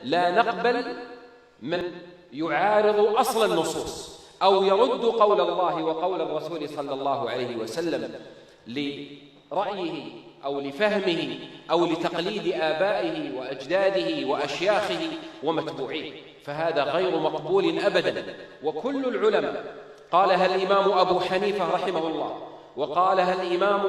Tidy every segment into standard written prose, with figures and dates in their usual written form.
لا نقبل من يعارض أصل النصوص أو يرد قول الله وقول الرسول صلى الله عليه وسلم لرأيه أو لفهمه أو لتقليد آبائه وأجداده وأشياخه ومتبوعيه، فهذا غير مقبول أبدا. وكل العلماء قالها الإمام أبو حنيفة رحمه الله، وقالها الإمام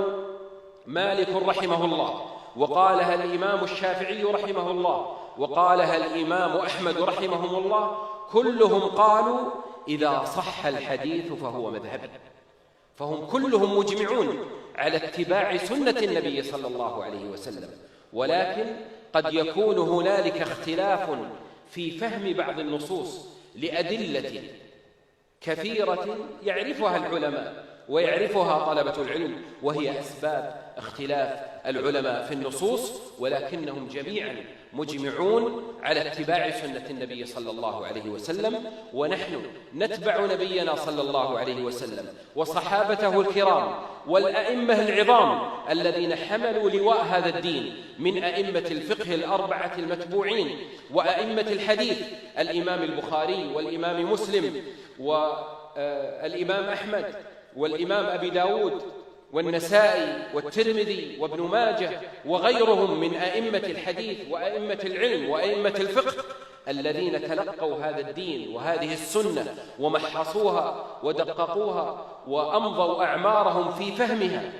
مالك رحمه الله، وقالها الإمام الشافعي رحمه الله، وقالها الإمام أحمد رحمهم الله، كلهم قالوا إذا صح الحديث فهو مذهب. فهم كلهم مجمعون على اتباع سنة النبي صلى الله عليه وسلم، ولكن قد يكون هنالك اختلاف في فهم بعض النصوص لأدلة كثيرة يعرفها العلماء ويعرفها طلبة العلم، وهي أسباب اختلاف العلماء في النصوص، ولكنهم جميعا مجمعون على اتباع سنة النبي صلى الله عليه وسلم. ونحن نتبع نبينا صلى الله عليه وسلم وصحابته الكرام والأئمة العظام الذين حملوا لواء هذا الدين من أئمة الفقه الأربعة المتبوعين وأئمة الحديث، الإمام البخاري والإمام مسلم والإمام أحمد والإمام أبي داود والنسائي والترمذي وابن ماجه وغيرهم من أئمة الحديث وأئمة العلم وأئمة الفقه الذين تلقوا هذا الدين وهذه السنة ومحصوها ودققوها وأمضوا أعمارهم في فهمها